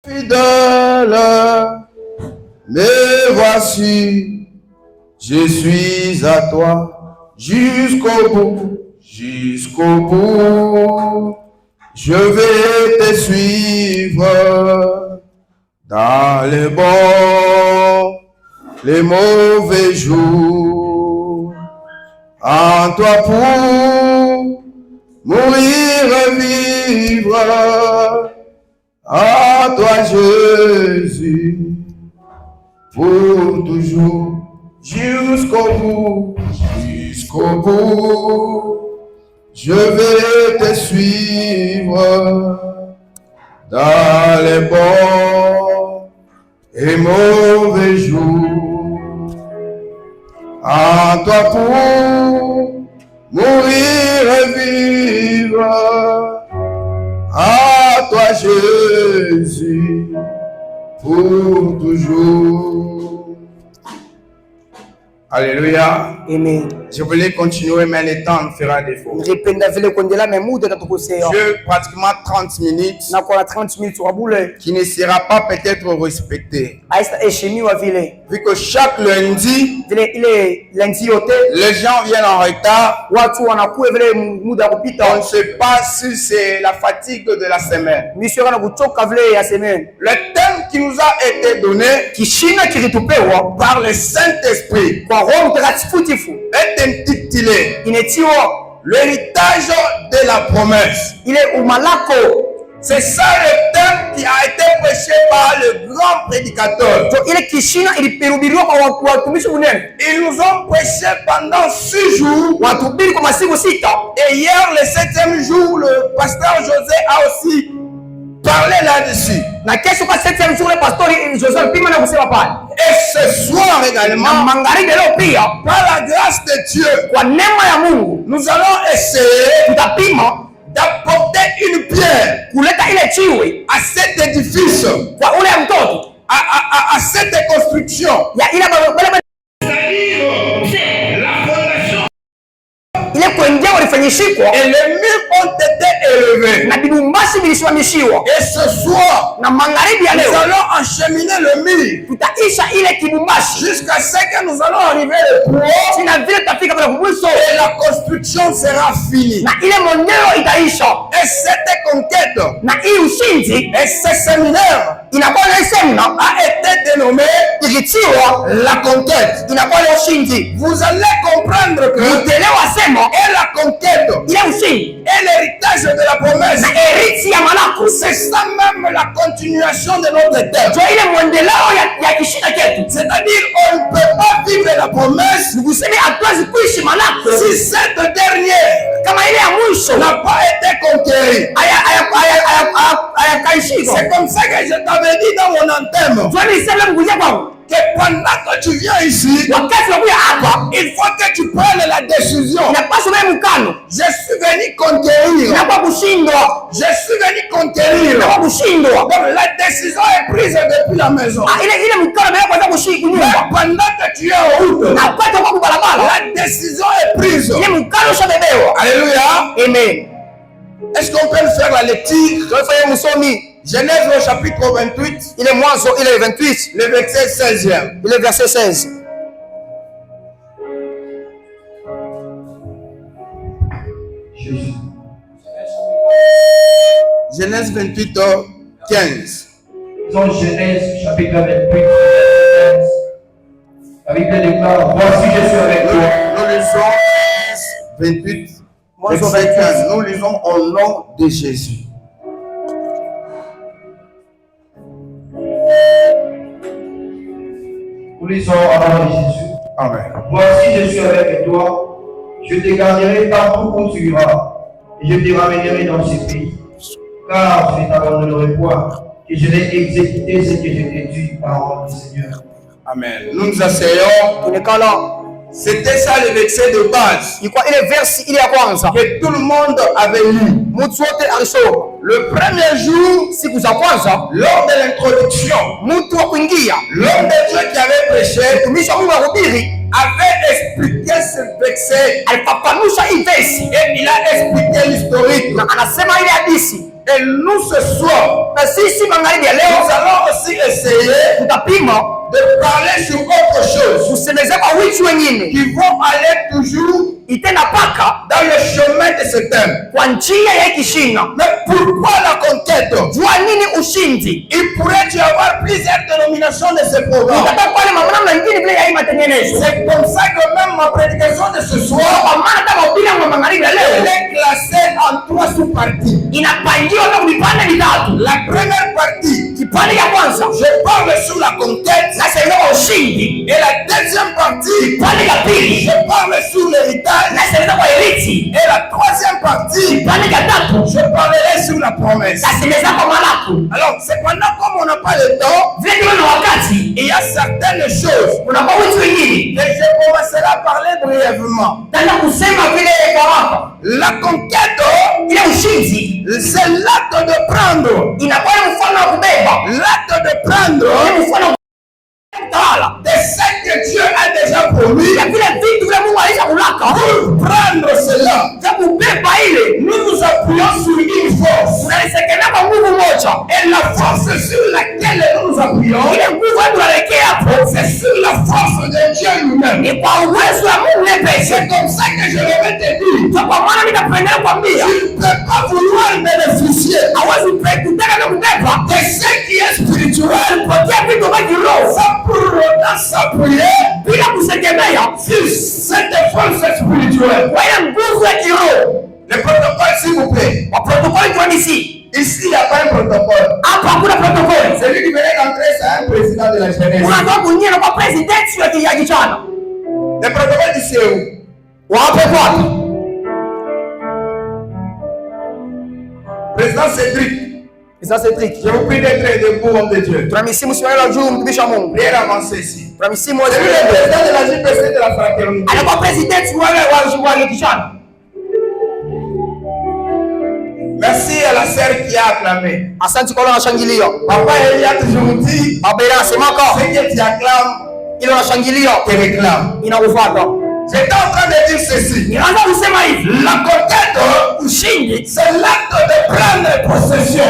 Fidèle, me voici, je suis à toi jusqu'au bout, jusqu'au bout. Je vais te suivre dans les bons, les mauvais jours. En toi pour mourir et vivre. À toi Jésus, pour toujours, jusqu'au bout, jusqu'au bout. Je vais te suivre dans les bons et mauvais jours. À toi pour mourir et vivre. À toi Jésus, pour toujours. Alléluia. Amen. Je voulais continuer, mais le temps me fera défaut. Je Pratiquement 30 minutes qui ne sera pas peut-être respecté. Vu que chaque lundi, les gens viennent en retard. On ne sait pas si c'est la fatigue de la semaine. Le thème qui nous a été donné par le Saint-Esprit est intitulé l'héritage de la promesse. C'est ça le thème qui a été prêché par le grand prédicateur. Ils nous ont prêché pendant 6 jours. Et hier, le 7e jour, le pasteur José a aussi parlé là-dessus. Et ce soir également, par la grâce de Dieu, nous allons essayer d'apporter une pierre à cet édifice, à cette construction. Et les murs ont été élevés. Et ce soir, nous allons encheminer le mur jusqu'à ce que nous allons arriver au point et la construction sera finie. Et cette conquête et ce séminaire a été dénommé la conquête. Vous allez comprendre que et la conquête et l'héritage de la promesse, c'est ça même la continuation de notre thème. C'est-à-dire on ne peut pas vivre la promesse si cette dernière n'a pas été conquérie. C'est comme ça que je t'avais dit dans mon antenne que pendant que tu viens ici, il faut que tu prennes la décision. Je suis venu conquérir. Je suis venu conquérir. Donc la décision est prise depuis la maison. Mais pendant que tu es en route, la décision est prise. Alléluia. Amen. Est-ce qu'on peut faire la lecture? Genèse au chapitre 28. Il est 28. Le verset 16e. Il est verset 16. Genèse 28, 15. Dans Genèse chapitre 28, 15. La Bible déclare, voici je suis avec toi. Nous lisons 28, verset 15. Nous lisons au nom de Jésus. Nous lisons au nom de Jésus. Amen. Voici je suis avec toi. Je te garderai partout où tu iras. Et je te ramènerai dans ce pays. Car je ne t'abandonnerai point. Et je vais exécuter ce que je t'ai dit, parole du Seigneur. Amen. Nous nous asseyons. C'était ça le verset de base que tout le monde avait lu. Le premier jour, lors de l'introduction, l'homme de Dieu qui avait prêché avait expliqué ce verset et il a expliqué l'historique. Et nous ce soir, nous allons aussi essayer de parler sur autre chose qui vont aller toujours dans le chemin de ce thème. Mais pourquoi la conquête? Il pourrait y avoir plusieurs dénominations de ce programme. C'est comme ça que même ma prédication de ce soir elle est classée en 3 sous-parties. La première partie, je parle sur la conquête. Et la deuxième partie, je parle sur l'héritage. Et la troisième partie, je parlerai sur la promesse. Alors, cependant, comme on n'a pas le temps, il y a certaines choses et je commencerai à parler brièvement. La conquête, c'est l'acte de prendre. L'acte de prendre de ce que Dieu a déjà promis. Pour prendre cela, nous nous appuyons sur une force. Et la force sur laquelle nous nous appuyons, c'est sur la force de Dieu lui-même. C'est comme ça que je vais te dire. Tu ne peux pas vouloir bénéficier de ce qui est spirituel sans pour autant s'appuyer sur cette force spirituelle. Le protocole, s'il vous plaît. Ici, il n'y a pas un protocole. Celui qui venait d'entrer, c'est un président de la jeunesse. Le protocole ici est où? Président Cédric. Je vous prie d'être debout, homme de Dieu. Prière avancée ici. C'est le président de la JPC de la fraternité. Merci à la sœur qui a acclamé. Papa Elie a toujours dit, ce que tu acclames, te réclame. J'étais en train de dire ceci. La conquête, c'est l'acte de prendre possession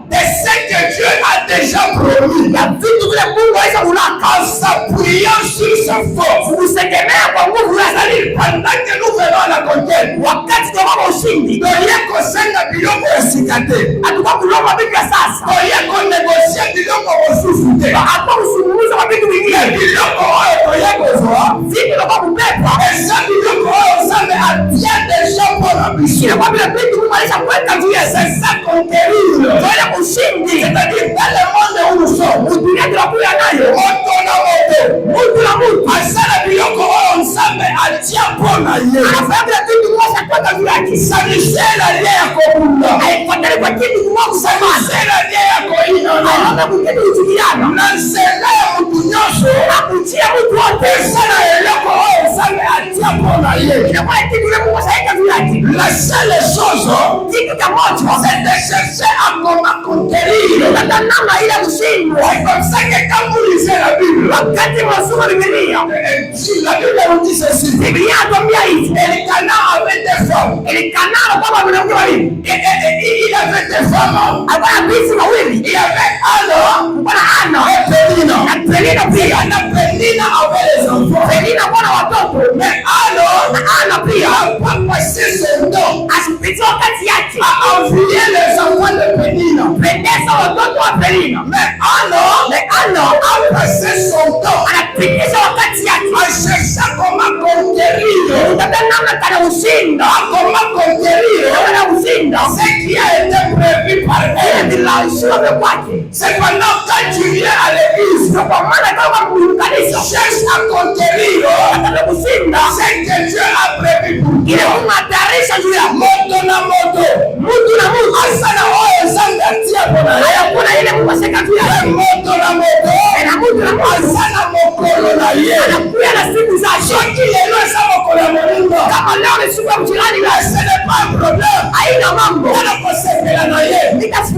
de ce que Dieu a déjà promis en s'appuyant sur sa force. Pendant que nous venons à la conquête, c'est ça conquérir. C'est-à-dire dans le monde où nous sommes, la seule chose, c'est de chercher à comment conquérir. C'est comme ça que quand vous lisez la Bible, la Bible nous dit ceci. Elkana avait des femmes. Et il avait des femmes. Il y avait Anna et Penina. Penina avait les enfants. Mais Anna n'a pas passé son temps à envier les enfants de Penina. Mais Anna a passé son temps à chercher comment conquérir. Comment conquérir ce qui a été prévu par elle. C'est pendant que tu viens à l'église, cherche à conquérir ce que Dieu a prévu pour toi. Moto na moto, asana oyo zanga tia bona. Moto na moto, asana mokolo na ye. Soki lelo esa mokolo ya moninga, ce n'est pas un problème. Wana kosepela na ye, parce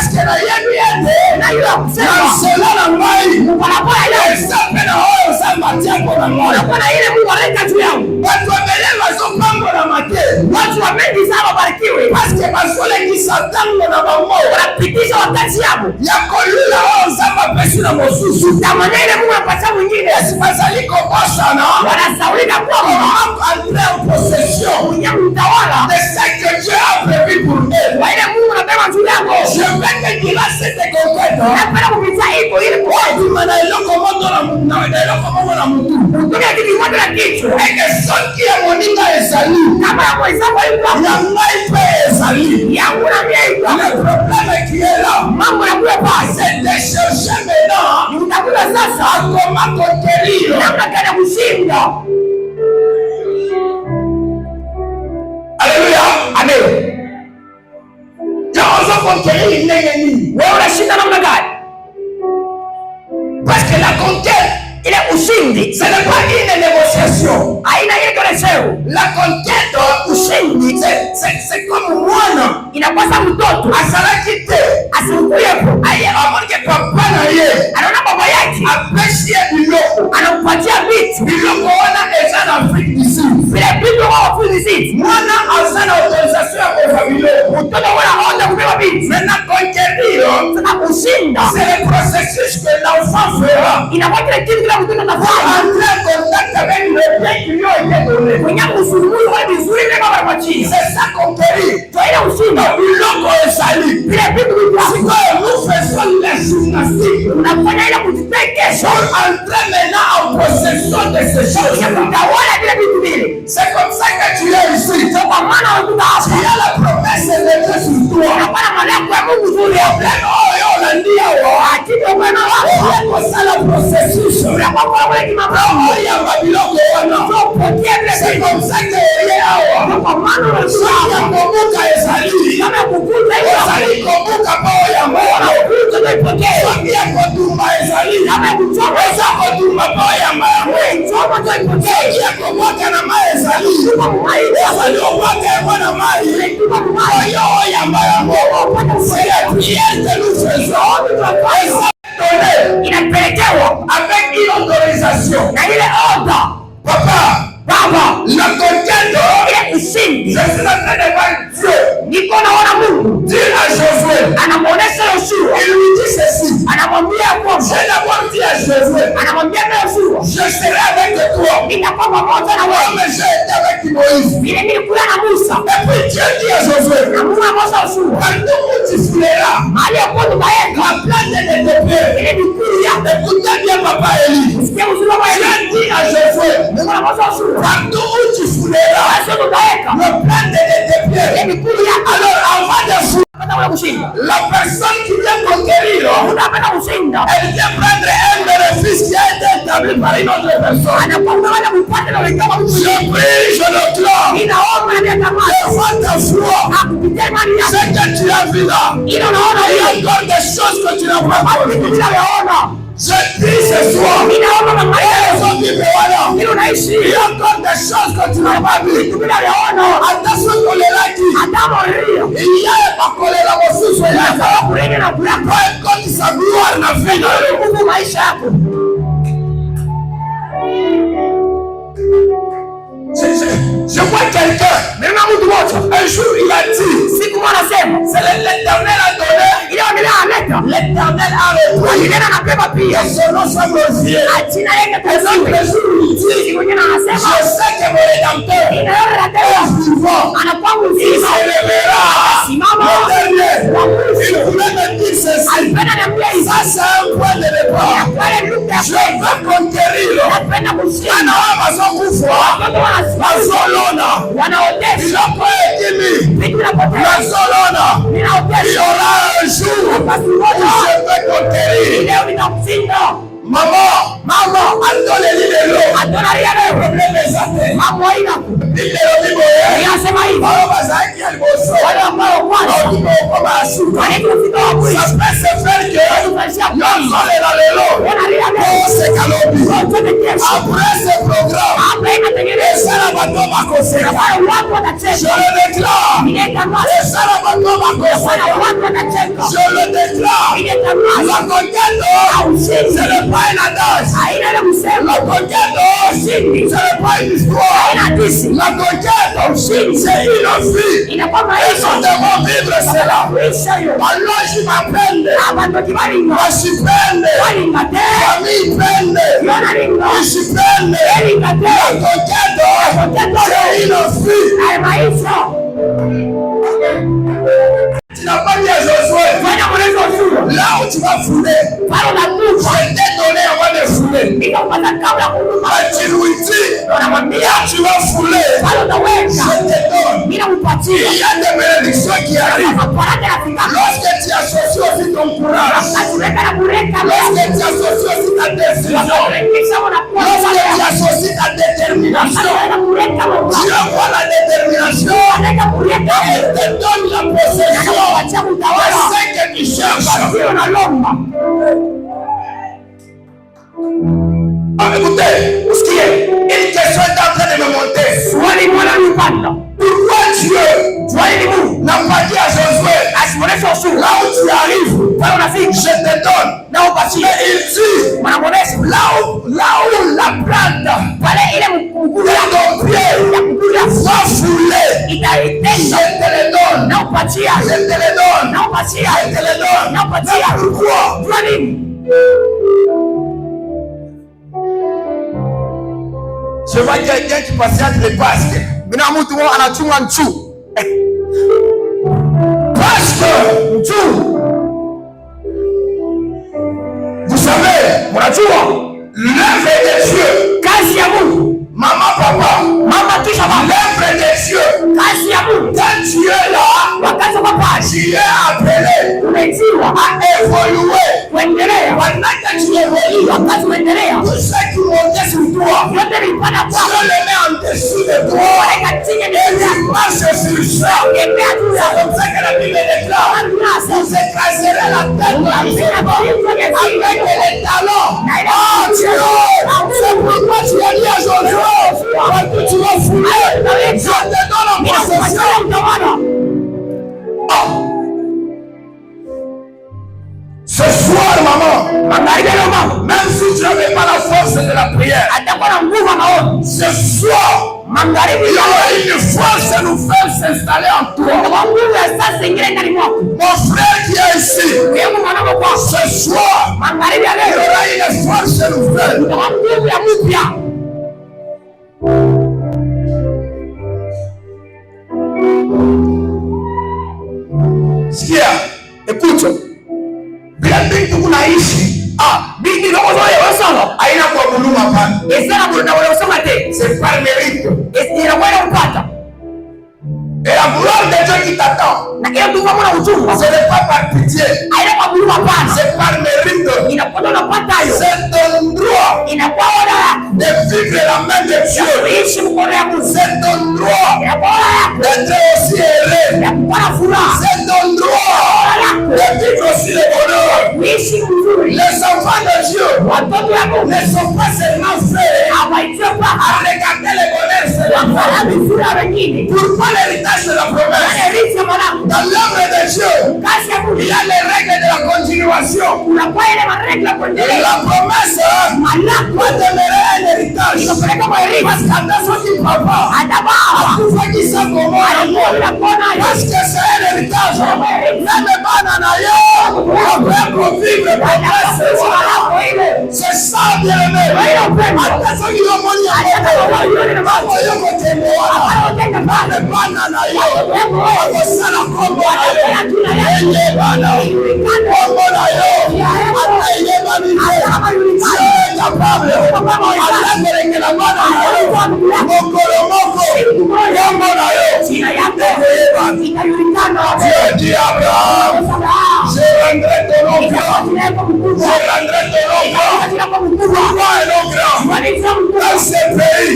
que na ye luyende na sela na ngai esape na oyo zanga tia bona ngai. Bato ebele bazopangwa na mate. Watu wengi sana wabarikiwe. Paske basole kisatango na bango. Wanapitisha wakati yao. Yako lula wao zama pesi na mosusu. Tamana ile Mungu anapatia mwingine. Asibazaliko bosa na. Wanasaulika kwa Mungu andre en possession. Mungu mtawala. De ce que Dieu a prévu pour eux. Wa ile Mungu anataka juu yako. Je vais te dire cette conquête. Napenda kupitia hivyo ili kwa maana iloko moto na iloko moto na mtu. Ndio kitu moja na kitu. Eke sonki ya moninga ezali. Kama ya mweza kwa hivyo. Ya ngaipe ezali. Ya nguna mieipa. Le problème qui est là. Mambo ya kule pa. C'est de chercher maintenant. Utakuta sasa. Akoma conquérir. Namna gani kushinda. Alléluia. Amen. Jaoza conquérir nini? Wewe unashinda namna gani? Parce que la conquête, il est ushindi. Ce n'est pas une négociation. Aina yetu leseo. La conquête ushindi c'est comme mwana inapasa mtoto asalakite asikuyepo. Amonike papa na ye. Anaona baba yake apeshie biloko. Anampatia vitu. Biloko wana eza na Afrique du Sud. Vile vitu wa Afrique du Sud. Mwana azana autorisation ya kwa biloko. Mtoto wana onda kubeba vitu. Maintenant conquérir. Sasa kushinda. C'est le processus que l'enfant fera. Inakuwa kile kitu kila mtoto anafanya. Entrer en contact avec le bien qui lui a été donné. Kwenye kusuluhu kwa vizuri kama kwa chini. C'est ça conquérir. Toi ile ushinda. Biloko esali. Vile vitu vya nous faisons la gymnastique. Unafanya ile kujipekesha. Entrer maintenant en possession de ces choses. Unatawala vile vitu vile. C'est comme ça que tu es ici. C'est kwa maana unakuta hapa. Il y a la promesse de Dieu sur toi. Unapata malako ya Mungu juu yako. Oyo ndio hakika bwana wako. Kwa sala processus. Unapokuwa wengi mambo ya mabiloko wana. C'est comme ça que il est hawa. Kwa maana unasema kumbuka ezali. Kama kukuta hiyo ezali kumbuka bao ya Mungu. Kukuta nipokee. Sambia kutumba ezali. Kama kuchoweza kutumba bao ya Mungu. Choma nipokee. Sambia kumbuka na mai ezali. Ezali upake bwana mai. Oyo ya Mungu. C'est nous faisons. Inapelekewa avec une autorisation. Na ile order. Baba, la conquête est ushindi. Je suis en train de voir Dieu. Niko naona Mungu. Dieu a Josué. Anamuonesha Yoshua. Il lui dit ceci. Anamwambia kwa je d'abord dit à Josué. Anamwambia Yoshua. Je serai avec toi. Nitakuwa pamoja na wewe. Mais j'ai été avec Moïse. Vile nilikuwa na Musa. Et puis Dieu dit à Josué. Na Mungu amwambia Yoshua. Partout où tu fleras. Mahali hapo utaenda. La plante de tes pieds. Ile nikuya. Écoutez bien papa Eli. Sikia uzuri wa Eli. Dieu dit à Josué. Mungu amwambia Yoshua. Partout où tu fouleras, le plan de tes pieds. Alors, avant de fouler, la personne qui vient conquérir, elle vient prendre un bénéfice qui a été établi par une autre personne. Je prie, je le clame. Devant ta foi, ce que tu as vu là, il y a encore des choses que tu n'as pas vues. Je dis ce soir, il y a encore des choses que tu n'as pas vues. Attention choléra qui il y a pas choléra aussi choléra. Quand sa gloire n'a fait je vois quelqu'un, un jour il a dit, c'est l'Éternel a donné, l'Éternel a repris, et son nom soit glorifié. Le jour il dit, je sais que mon Rédempteur est vivant, il s'élèvera, le dernier. Il voulait me dire ceci, ça c'est un point de départ. Je veux conquérir. Mazolona, biloko ekimi, mazolona, il y aura un jour où je vais conquérir. Maman, andole lilelo, problème ezate. Lilelo liboye, bazaki aliboso, ça peut se faire que yozolela lelo, c'est kalobi. Après ce programme, esala bato bakoseka. Je le déclare, esala bato bakoseka. Je le déclare, la conquête ce n'est pas un adage. La conquête, ce n'est pas une histoire. La conquête, c'est une vie. Et je devrais vivre cela. Alors je m'appelle. Je suis peine. Famille peine. Je suis peine. La conquête, c'est une vie. Tu n'as pas dit à Josué, là où tu vas fouler, je t'ai donné avant de fouler. Mais tu lui dis, là tu vas fouler, je te donne. Il y a des bénédictions qui arrivent. Lorsque tu associes aussi ton courage, lorsque tu associes aussi ta décision, lorsque tu associes ta détermination, Dieu voit la détermination et te donne la possession. C'est que tu cherches. Écoutez, une question est en train de me monter. Pourquoi Dieu n'a pas dit à Josué, là où tu arrives, je te donne. Mais il dit, là où la plante de ton pied va fouler, je te le donne. Je te le donne. Mais pourquoi? Je vois quelqu'un qui passait entre les basques. Parce que vous savez, l'œuvre de Dieu, maman, papa, l'œuvre de Dieu, quand tu es là, tu es appelé à évoluer. Pendant que tu évolues, tout ce qui monte sur toi, Dieu le met en dessous de toi et tu marches sur ça. C'est comme ça que la Bible déclare, vous écraserez la tête de la vie avec les talons. Oh Dieu, c'est pourquoi tu as dit à Josué, quand tu vas fouler, je te donne en possession. Ce soir, maman, même si tu n'avais pas la force de la prière, ce soir, il y aura une force nouvelle s'installer en toi. Mon frère qui est ici, ce soir, il y aura une force nouvelle. Sikia, écoute. Bila bintu kunaishi. Binti ndio haina kwa buluma pana. C'est par mérite. Et la gloire de Dieu qui t'attend, ce n'est pas par pitié, c'est par mérite. C'est ton droit de vivre la main de Dieu. C'est ton droit d'être aussi heureux. C'est ton droit de vivre aussi le bonheur. Les enfants de Dieu ne sont pas seulement faits à regarder le bonheur. Pourquoi l'héritage de la promesse? Dans l'œuvre de Dieu, il y a les règles de la continuation. La promesse va demeurer un héritage. Parce qu'attention qui ne va pas, à tout ce qui s'en commence, parce que c'est un héritage. Même pas en ailleurs, on peut vivre promesse. C'est ça, bien-aimé. Attention qui va mourir. Dieu dit à Abraham, je rendrai ton nom grand. Je rendrai ton nom grand. Pourquoi un nom grand? Dans ce pays,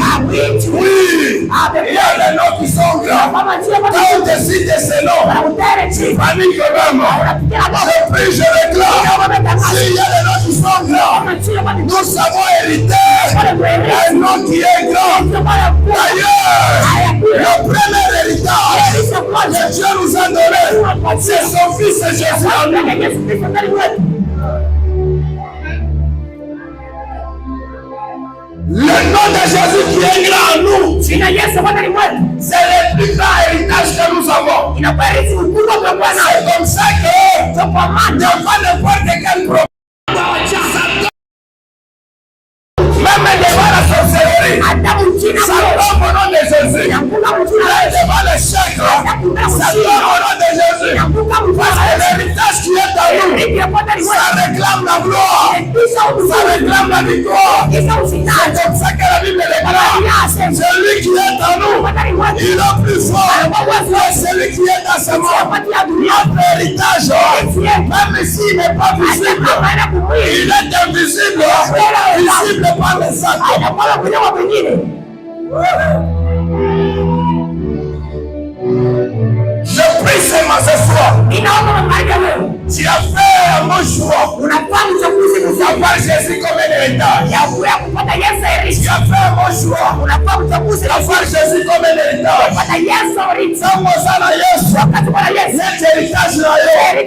oui, il y a des noms qui sont grands. Quand on décide de ces noms, c'est famille que même. Je prie, je réclame. S'il y a des noms qui sont grands, nous avons hérité un nom qui est grand. D'ailleurs, le premier héritage que Dieu nous a donné, c'est son fils Jésus. Jésus qui est grand en nous, c'est le plus grand héritage que nous avons. C'est comme ça que il n'y a pas n'importe quel problème. Même devant la sorcellerie, ça tombe au nom de Jésus. Même devant le chèque, ça tombe au nom de Jésus. Parce que l'héritage qui est en nous, ça réclame la gloire, ça réclame la victoire. C'est comme ça que la Bible déclare. Celui qui est en nous, il est plus fort que celui qui est dans ce monde. Notre héritage, même s'il n'est pas visible, il est invisible, visible par les saints. Je prie seulement ce soir. Tu as fait un bon choix. Tu as fait Jésus comme un héritage. Tu as fait un bon choix. Tu as fait Jésus comme un héritage. Cet héritage là, et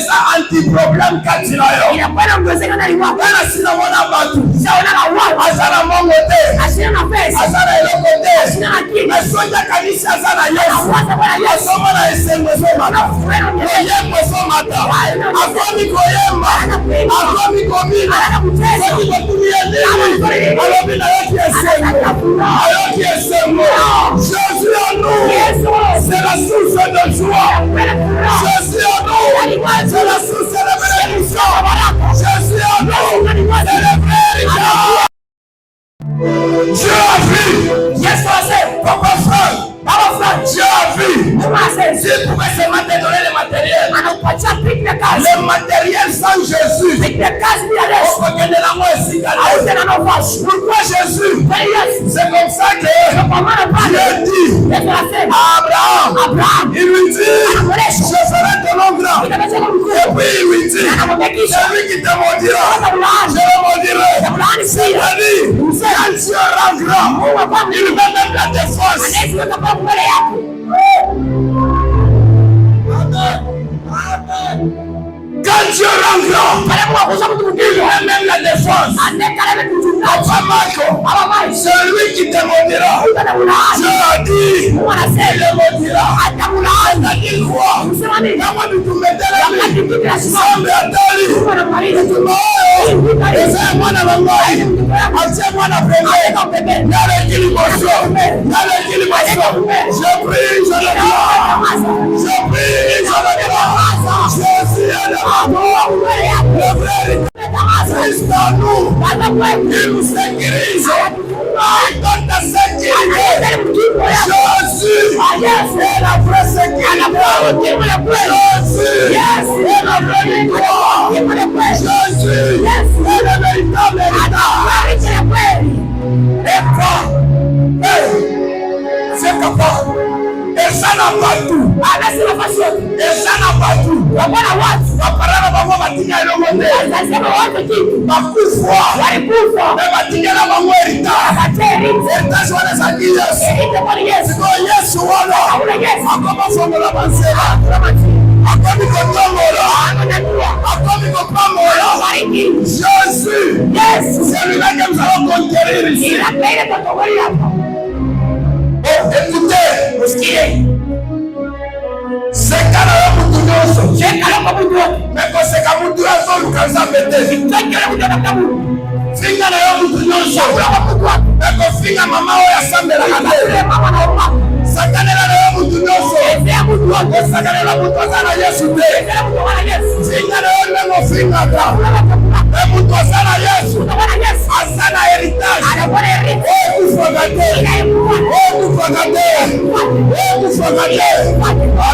ça anti-problème quand tu l'as. Jésus en nous, c'est la source de joie. Jésus en nous, c'est la source de bénédiction. Jésus en nous, c'est le véritable. Dieu a vu. Yes, papa frère. Dieu a vu. Dieu pouvait seulement te donner le matériel. Le matériel sans Jésus. Pourquoi Jésus? C'est comme ça que Dieu dit à Abraham, il lui dit, je ferai ton nom grand. Et puis il lui dit, celui qui te maudira, je le maudirai. C'est-à-dire, quand tu auras grand, il va même la défense. Quand Dieu rend grand, il met même la défense. Papa Marco, celui qui te maudira, Dieu a dit, il le maudira. C'est-à-dire quoi? Comment tu te mettais la vie? Semble à Tali. Et c'est moi dans la maille. C'est moi dans la bébé. Dans l'équilibre. Je prie, je le gloire. Je prie, je le gloire. Jésus est le Christ en nous, il nous sécurise, il donne la sécurité. Jésus est la vraie sécurité. Jésus est la vraie victoire. Jésus est le véritable héritage. Et toi, c'est capable. Et ça n'a pas tout. Et ça n'a pas tout. La parole va voir Batinga et le monde. Ma foi. Mais Batinga n'a pas héritage. Héritage, on les a dit yes. C'est quoi yes ou alors? Comment faut me l'avancer là? Comme il comprend Jésus. C'est lui-là que nous allons conquérir ici. Écoutez, c'est quand mais quand c'est quand vous devez faire le cancer pété. Finga na yo mutunyoso. Mais quand finga maman oya sambela kande. Sakanela na yo mutunyoso. Sakanela mutozana Yesu te. Finga na yo nengo finga ka. Mais mutozana Yesu. Asana héritage.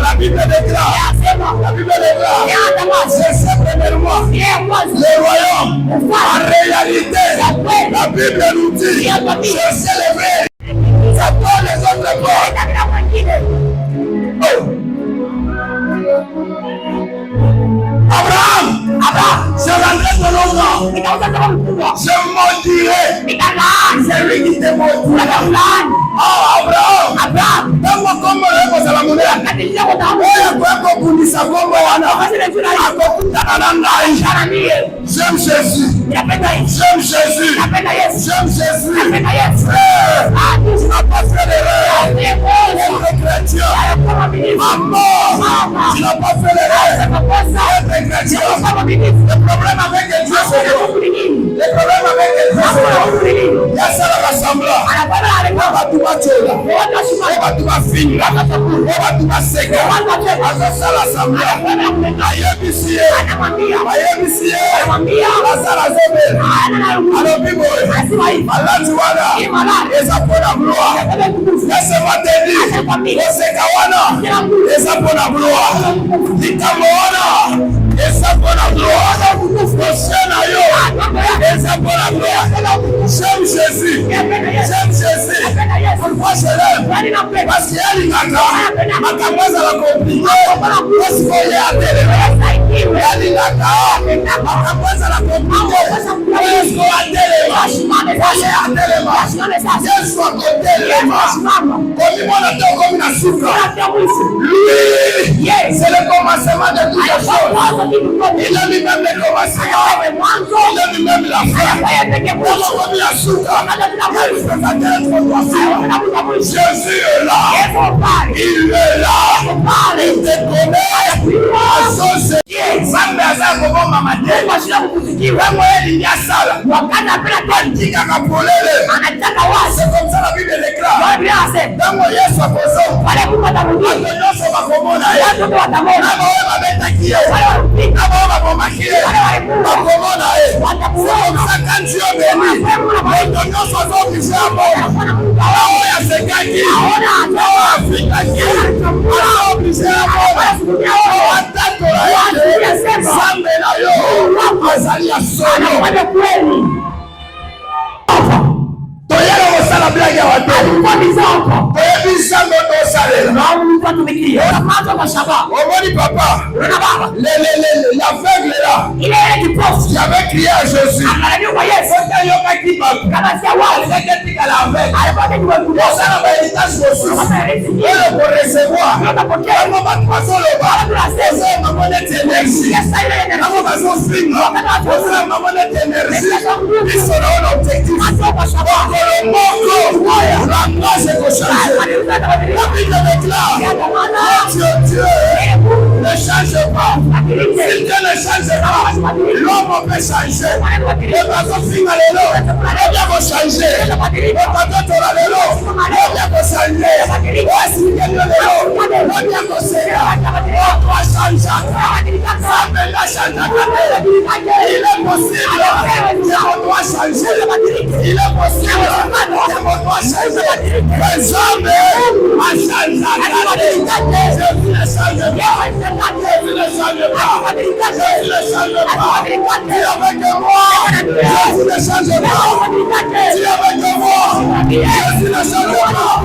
La Bible déclare. C'est simplement le royaume. En réalité, la Bible nous dit, je célébrer. C'est pas les autres corps. Abraham, je rendrai ton nom grand. Je maudirai. C'est lui qui te maudit. Oh, Abraham, donne-moi comme mon rêve, c'est la monnaie. J'aime Jésus. J'aime Jésus. J'aime Jésus. Tu n'as pas fait l'erreur. Être chrétien. Maman, tu n'as pas fait l'erreur. Être chrétien. Le problème avec Dieu, c'est le problème avec Dieu, c'est il y a ça dans l'assemblée. On va tout battre. On va tout finir. On va tout séquer. On va ça l'assemblée. Ayébisier. Ayébisier. Lazara Zobel. Alors, Bibo. Allah Tuwana. Et ça pour la gloire. Laisse-moi te dire. C'est Kawana. Et ça pour la gloire. Ditamoana. Et ça pour la gloire. Et ça pour la gloire. J'aime Jésus. J'aime Jésus. Pourquoi je l'aime? Parce qu'il y a l'ingaka. Ma campagne à la compliquée. Parce qu'il y a l'ingaka. Ma campagne à la compliquée. Parce qu'il y a lui, c'est le commencement de toutes les choses. Il a lui-même le commencement. Il a lui-même la fin. Jésus est là. Il est là. Il te connaît. C'est comme ça la Bible déclare. Papa, l'aveugle là, qui avait crié à Jésus. Dieu ne change pas. Si Dieu ne change pas, l'homme peut changer. Le bateau finit à l'eau, l'homme peut changer. Le bateau tourne à l'eau, l'homme peut changer. Si Dieu est l'eau, l'homme peut changer. On doit changer. Ça me l'a changé. Il est possible que on doit changer. Il est possible que on doit changer. Les hommes a changé. Jésus ne change pas. Jésus ne change pas. Jésus ne change pas. Dis avec moi. Jésus ne change pas. Dis avec moi. Jésus ne change pas.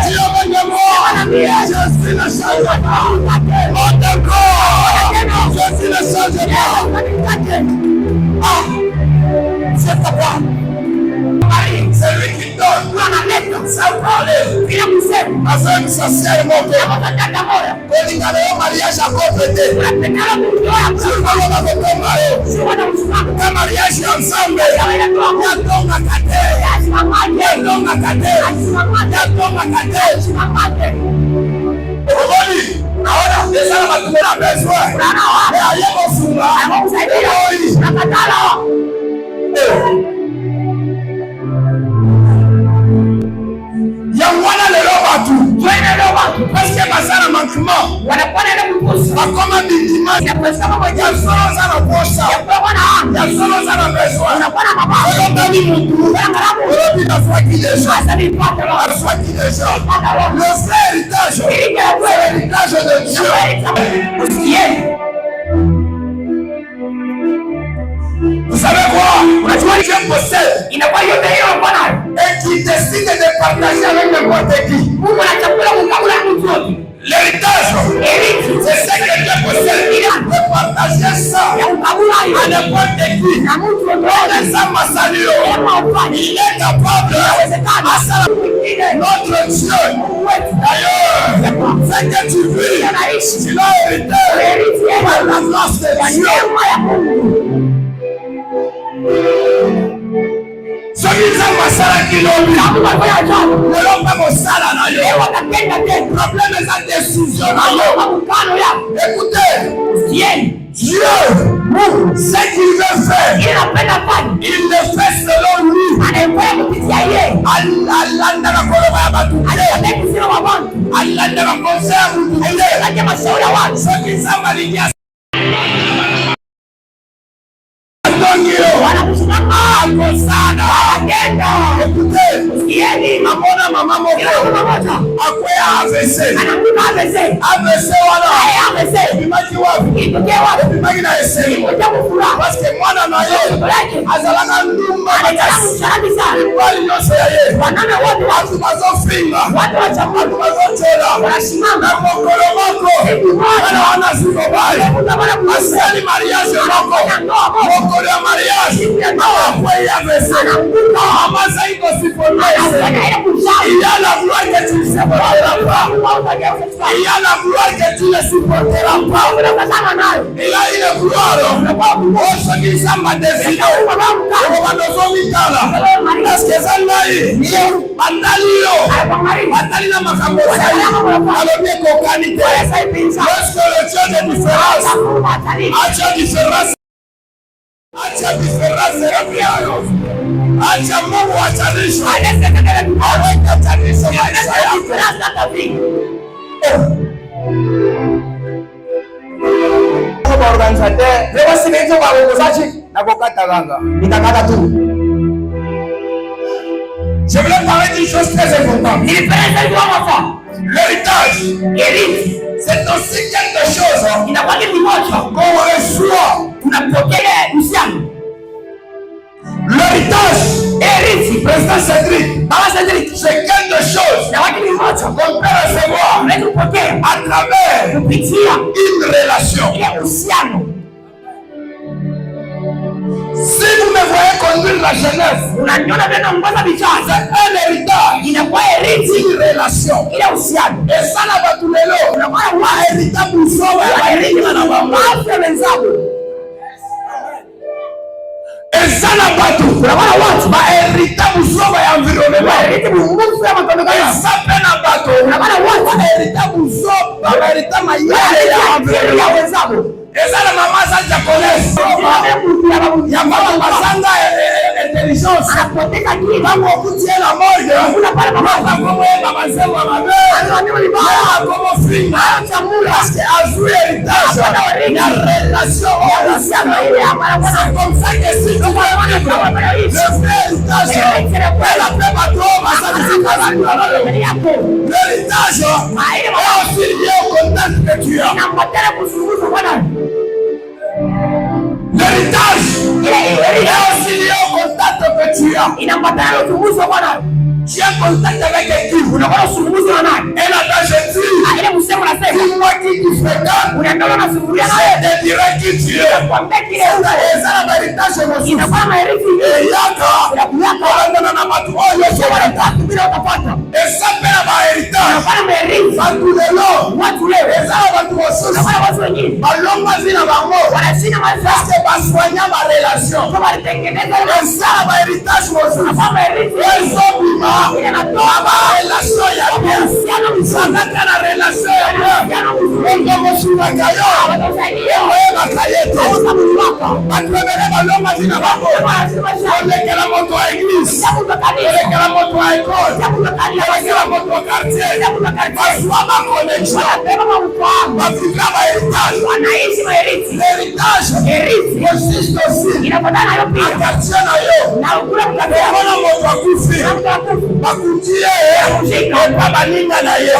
Dis avec moi. Jésus ne change pas. Monte encore. Jésus ne change pas. C'est ta part. C'est lui qui donne. Sans parler. Avec socialement. Le mariage a complété. Le mariage est ensemble. Parce que basana manquement akoma bindima ya solo za na posa ya solo za na besoin solo ndani mutu olobi na swaki déjà le vrai héritage c'est l'héritage de Dieu. Vous savez quoi? Dieu possède et qui décide de partager avec n'importe qui. L'héritage, c'est ce que Dieu possède. De partager ça à n'importe qui. Il est capable à ça. Il Notre Dieu, d'ailleurs, c'est que tu vis, tu l'as hérité par la grâce de Dieu. Sokizama sala kilobi. Lelo mpe mosala na yo. Problème eza décision na yo. Écoutez, Dieu, ce qu'il veut faire, il le fait selon lui. Alanda na koloba ya batu. Alanda na conseil ya mutu. Sokizama linya Akosana agenda. Écoutez, mamona mama moko akwea AVC. AVC wana bimaki wapi? Bimaki na eseni. Parce que mwana na ye azalaka ndumba makasi. Bali nyonso ya ye watu bazofinga, watu bazochela na mokolo moko wana wanaziko bali asali mariage moko mokolo ya mariage akwei AVC. Amasa iko sifonese. Il y a la gloire que tu ne supporteras pas. Il y a la gloire que tu ne supporteras pas. Il y a une gloire. Oh, ce qui s'en décidé. Oh, Mitala. Est-ce que ça n'a eu? Bandali na makambo sahi. Alobie kokanite. Lorsque le Dieu de différence. Acha différence. Acha différence yayo. Acha Mungu achanisho. Aweke achanisho maisha yako. Kwa organisateur, leo simezo kwa uongozaji na kukata ganga. Nitakata tu. Je voulais parler d'une chose très importante. L'héritage. C'est aussi quelque chose qu'on reçoit. L'héritage, président Cédric, c'est quelque chose qu'on peut recevoir à travers une relation. Si vous me voyez conduire la jeunesse, c'est un héritage, une relation. Et ça n'a pas tout le lot. Un héritage pour sauver. Et ça n'a pas tout. Un héritage pour sauver l'environnement. Et ça n'a pas tout. Un héritage pour sauver l'environnement. Ezala mama za japonese ya mama basanga intelligence apoteka kile bango kutie la mode mama como mama zewa mabe mama como free parce que azui héritage la relation c'est comme ça que si tu vas le héritage elle a fait bateau l'héritage est aussi lié au contact que tu as. L'héritage est aussi lié au contact que tu as. Tu as contact avec qui? Et là-bas, je dis, dis-moi qui tu fréquentes, je te dirai qui tu es. C'est ça la héritage émotionnel. Et yaka, et ça fait la héritage. Batulelo, et ça va tout ressourcer. Balonga zina bango, parce que baswanya ma relation. Et ça la héritage émotionnel. Et ça bima, relation ya bien. Ça n'a qu'à la relation ya bien. On va sur la caillou, on va cailler tout. Batumele balonga zina bango. On est que la moto à église, on est que la moto à école, on est que la moto à quartier. Baswa ma connexion. Bafika ma héritage. L'héritage consiste aussi à quartier na yo. Ona moto à kufi. Bakutie kwa baninga na yo.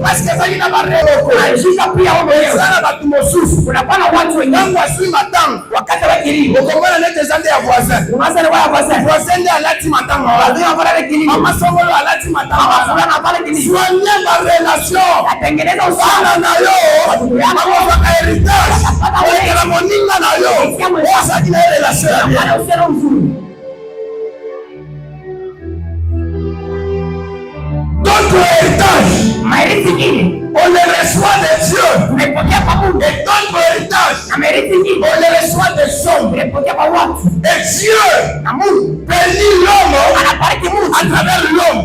Parce que ça ina bareloko. Ajika pia wao. Sana batu mosusu. Unapana watu wengi wasui matango. Wakati wa kilimo. Ukomona lete zande ya voisin. Unasema wa voisin. Voisin ndio alati matango. Ndio wafanya kilimo. Mama songolo alati matango. Fulana pale kilimo. Soigner ma relation. Atengeneza usana na yo. Mama wa heritage. Weka la moninga na yo. Sasa kila relation. Ana usero mzuri. On les reçoit de Dieu. Et d'autres héritages, on les reçoit des hommes. Et Dieu bénit l'homme à travers l'homme.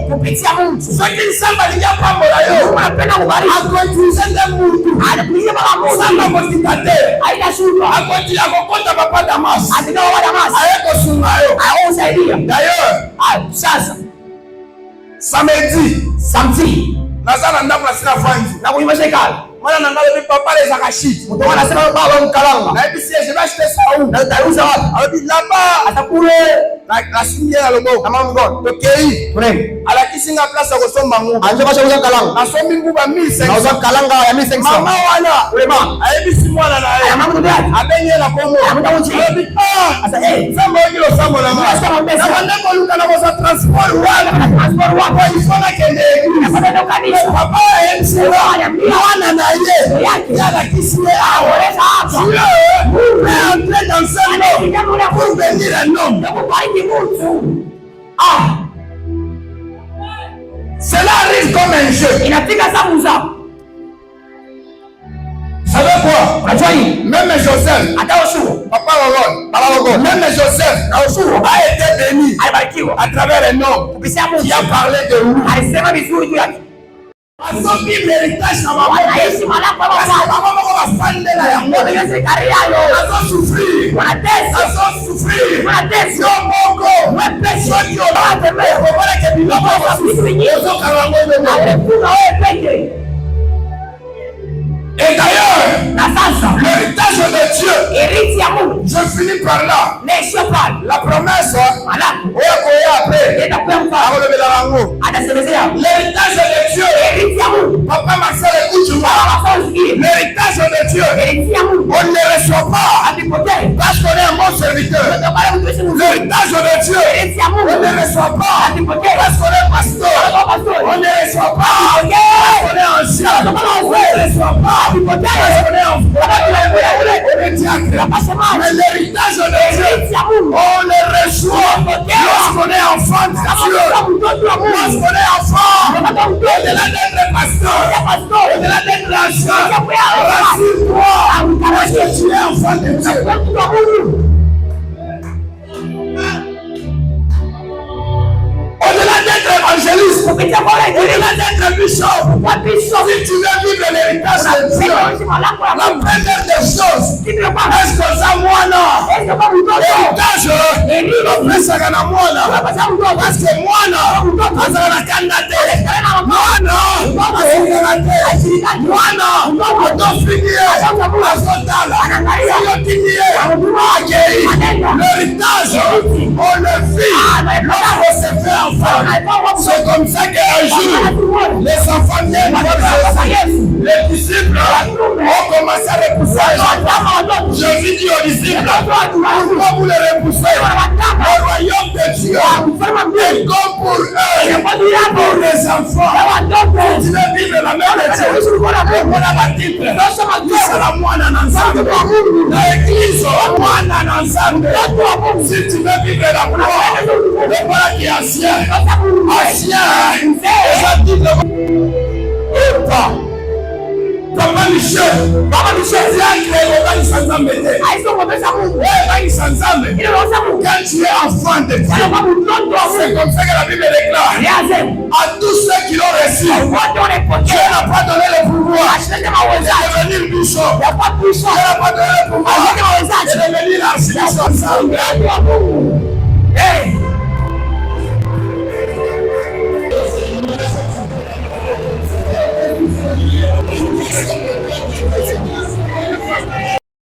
Ce qui semble à l'Iapambola, à continuer de d'ailleurs, samedi, nazala ndako na sina fanzi na kunyuma shekala mwana na ngalo papa les akashiti mtu anasema baba mkalanga na hivi je vais acheter ça où na utauza wapi abi là-bas atakule na simia ya lobo kama mgono tokei tunene alakisinga place ya kusomba nguvu anje basha uza kalanga na sombi nguvu 1500 na uza kalanga ya 1500 mama wana ulema aibi si mwana na yeye mama ndio abenye na komo abi asa sambo hilo sambo na mama na banda ko luka na kosa transport wako ifona kende papa MC wana na yeye yala kisile aoreza hapa mais entrer dans ce monde pour bénir un homme cela arrive comme un jeu. Savez quoi? Même Joseph, papa Logon, même Joseph a été béni à travers un homme qui a parlé de vous. Azobi méritage na mama aishi malako baba baba bafandela ya ngone yese kariayo azo souffrir yo mongo wepe shoti olate me bora ke biloko ozo karango de na kuna wewe peke. Et d'ailleurs, l'héritage de Dieu, je finis par là. La promesse, l'héritage de Dieu, papa Marcel, écoute-moi. L'héritage de Dieu, on ne le reçoit pas parce qu'on est un bon serviteur. L'héritage de Dieu, on ne le reçoit pas parce qu'on est pasteur. On ne le reçoit pas parce qu'on est ancien. On ne le reçoit pas. Mais l'héritage de Dieu, on le reçoit lorsqu'on est enfant de Dieu. Lorsqu'on est enfant, au-delà d'être pasteur, au-delà d'être ancien, rassure-toi parce que tu es enfant de Dieu. Au-delà d'être évangéliste, au-delà d'être bishop, si tu veux vivre l'héritage de Dieu, la première des choses, est-ce que ça moine? L'héritage, l'oppresseur na moine. Parce que moine, azala kandate. Moine, l'héritage, on le vit, on se fait enfant. C'est comme ça qu'un jour, les enfants viennent voir Jésus. Les disciples ont commencé à repousser. Je dis aux disciples, pourquoi vous les repoussez? Le royaume de Dieu est comme pour eux, pour les enfants. Tu veux vivre la même Dieu. On a bâti la moine en ensemble. L'église, moine en ensemble. Si tu veux vivre la gloire, le voilà qui est ancien. Papa Michel, c'est un créé Sanzambe. Quand tu es enfant de Dieu, c'est comme ça que la Bible déclare à tous ceux qui l'ont reçu, Dieu n'a pas donné le pouvoir de devenir bishop. Dieu n'a pas donné le pouvoir de devenir archibishop.